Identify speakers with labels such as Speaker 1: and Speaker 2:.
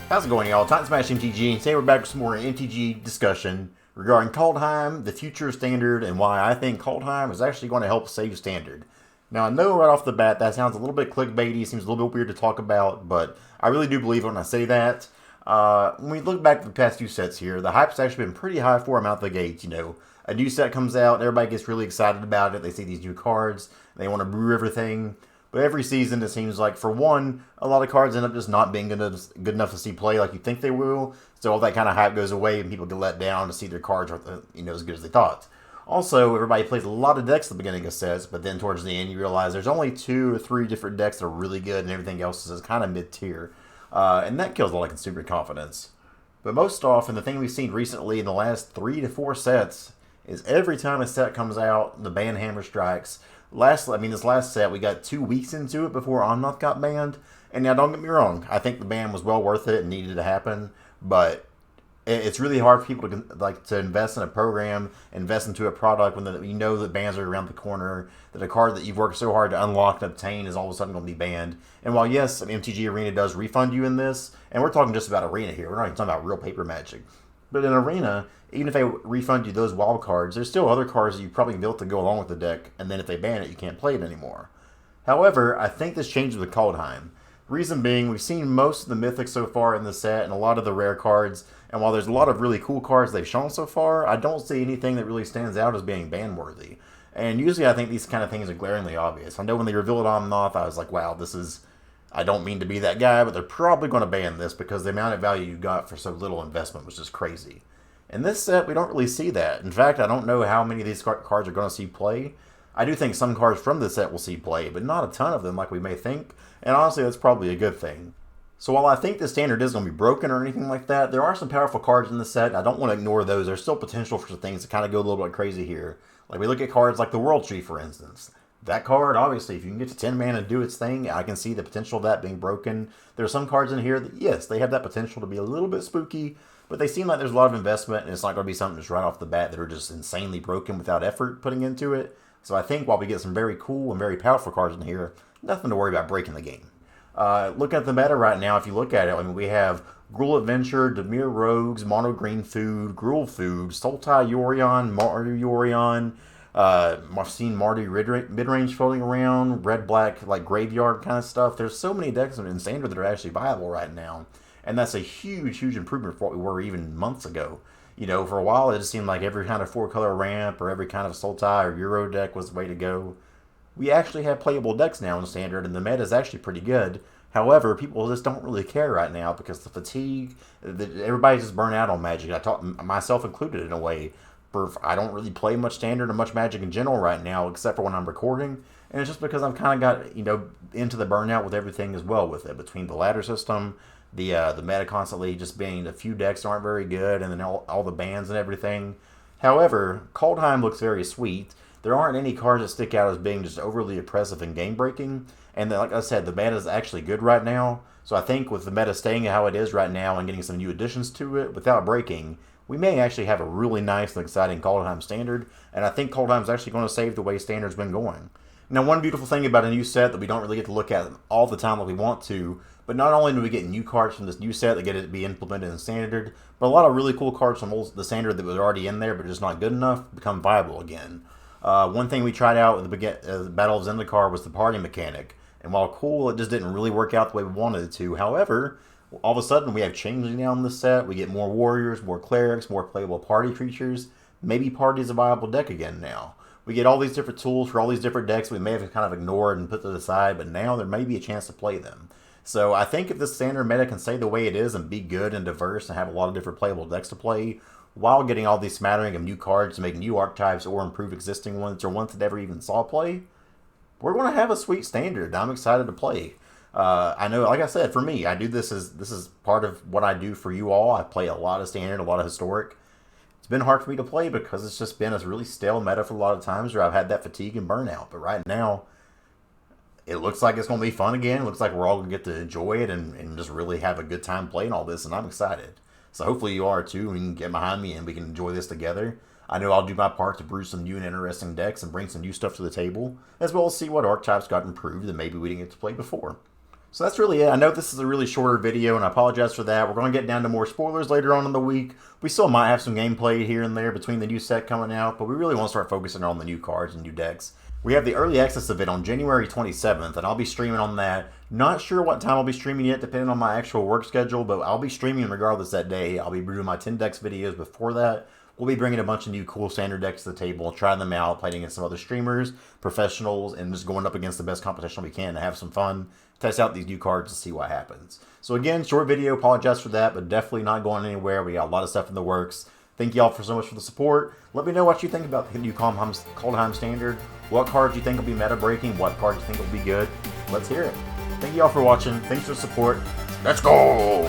Speaker 1: How's it going, y'all? Time Smash MTG, and today we're back with some more MTG discussion regarding Kaldheim, the future standard, and why I think Kaldheim is actually going to help save standard. Now, I know right off the bat that sounds a little bit clickbaity, seems a little bit weird to talk about, but I really do believe it when I say that. When we look back at the past few sets here, the hype's actually been pretty high for them out the gate. You know, a new set comes out, everybody gets really excited about it, they see these new cards, they want to brew everything. But every season, it seems like, for one, a lot of cards end up just not being good enough to see play like you think they will. So all that kind of hype goes away, and people get let down to see their cards aren't as good as they thought. Also, everybody plays a lot of decks at the beginning of sets, but then towards the end, you realize there's only 2 or 3 different decks that are really good, and everything else is kind of mid-tier. And that kills a lot of consumer confidence. But most often, the thing we've seen recently in the last 3 to 4 sets is every time a set comes out, the ban hammer strikes. This last set, we got 2 weeks into it before Omnath got banned. And now, don't get me wrong, I think the ban was well worth it and needed to happen. But it's really hard for people to invest in a program, invest into a product when you know that bans are around the corner, that a card that you've worked so hard to unlock and obtain is all of a sudden going to be banned. And while, yes, MTG Arena does refund you in this, and we're talking just about Arena here, we're not even talking about real paper Magic. But in Arena, even if they refund you those wild cards, there's still other cards that you probably built to go along with the deck, and then if they ban it, you can't play it anymore. However, I think this changes with Kaldheim. Reason being, we've seen most of the mythics so far in the set, and a lot of the rare cards, and while there's a lot of really cool cards they've shown so far, I don't see anything that really stands out as being ban-worthy. And usually I think these kind of things are glaringly obvious. I know when they revealed Omnath, I was like, wow, this is... I don't mean to be that guy, but they're probably going to ban this because the amount of value you got for so little investment was just crazy. In this set, we don't really see that. In fact, I don't know how many of these cards are going to see play. I do think some cards from this set will see play, but not a ton of them like we may think, and honestly, that's probably a good thing. So while I think the standard is going to be broken or anything like that, there are some powerful cards in the set, and I don't want to ignore those. There's still potential for things to kind of go a little bit crazy here. Like we look at cards like the World Tree, for instance. That card, obviously, if you can get to 10 mana and do its thing, I can see the potential of that being broken. There are some cards in here that, yes, they have that potential to be a little bit spooky, but they seem like there's a lot of investment, and it's not going to be something just right off the bat that are just insanely broken without effort putting into it. So I think while we get some very cool and very powerful cards in here, nothing to worry about breaking the game. Looking at the meta right now, if you look at it, we have Gruul Adventure, Dimir Rogues, Mono Green Food, Gruul Food, Sultai Yorion, Mardu Yorion. I've seen Mardu mid-range floating around, red-black, like graveyard kind of stuff. There's so many decks in Standard that are actually viable right now. And that's a huge, huge improvement for what we were even months ago. You know, for a while it just seemed like every kind of 4-color ramp or every kind of Sultai or Euro deck was the way to go. We actually have playable decks now in Standard, and the meta is actually pretty good. However, people just don't really care right now because the fatigue, everybody's just burnt out on Magic. I taught myself included in a way. I don't really play much Standard or much Magic in general right now, except for when I'm recording. And it's just because I've kind of got, into the burnout with everything as well with it. Between the ladder system, the meta constantly just being a few decks aren't very good, and then all the bans and everything. However, Kaldheim looks very sweet. There aren't any cards that stick out as being just overly oppressive and game-breaking. And then, like I said, the meta is actually good right now. So I think with the meta staying how it is right now and getting some new additions to it without breaking, we may actually have a really nice and exciting Kaldheim Standard, and I think Kaldheim's actually going to save the way Standard's been going. Now, one beautiful thing about a new set that we don't really get to look at all the time like we want to, but not only do we get new cards from this new set that get it to be implemented in Standard, but a lot of really cool cards from the Standard that was already in there but just not good enough become viable again. One thing we tried out with the Battle of Zendikar was the party mechanic, and while cool, it just didn't really work out the way we wanted it to. However, all of a sudden, we have changes now in this set. We get more warriors, more clerics, more playable party creatures. Maybe party's a viable deck again now. We get all these different tools for all these different decks we may have kind of ignored and put to the side, but now there may be a chance to play them. So I think if this standard meta can stay the way it is and be good and diverse and have a lot of different playable decks to play, while getting all these smattering of new cards to make new archetypes or improve existing ones or ones that never even saw play, we're going to have a sweet standard. I'm excited to play. I know, like I said, for me, I do this is part of what I do for you all. I play a lot of Standard, a lot of Historic. It's been hard for me to play because it's just been a really stale meta for a lot of times where I've had that fatigue and burnout. But right now, it looks like it's going to be fun again. It looks like we're all going to get to enjoy it and just really have a good time playing all this, and I'm excited. So hopefully you are too, and you can get behind me and we can enjoy this together. I know I'll do my part to brew some new and interesting decks and bring some new stuff to the table, as well as see what archetypes got improved that maybe we didn't get to play before. So that's really it. I know this is a really shorter video, and I apologize for that. We're going to get down to more spoilers later on in the week. We still might have some gameplay here and there between the new set coming out, but we really want to start focusing on the new cards and new decks. We have the early access event on January 27th, and I'll be streaming on that. Not sure what time I'll be streaming yet, depending on my actual work schedule, but I'll be streaming regardless that day. I'll be doing my 10 decks videos before that. We'll be bringing a bunch of new cool standard decks to the table, trying them out, playing against some other streamers, professionals, and just going up against the best competition we can to have some fun, test out these new cards to see what happens. So again, short video, apologize for that, but definitely not going anywhere. We got a lot of stuff in the works. Thank you all so much for the support. Let me know what you think about the new Kaldheim standard. What cards you think will be meta breaking? What cards you think will be good? Let's hear it. Thank you all for watching. Thanks for the support. Let's go!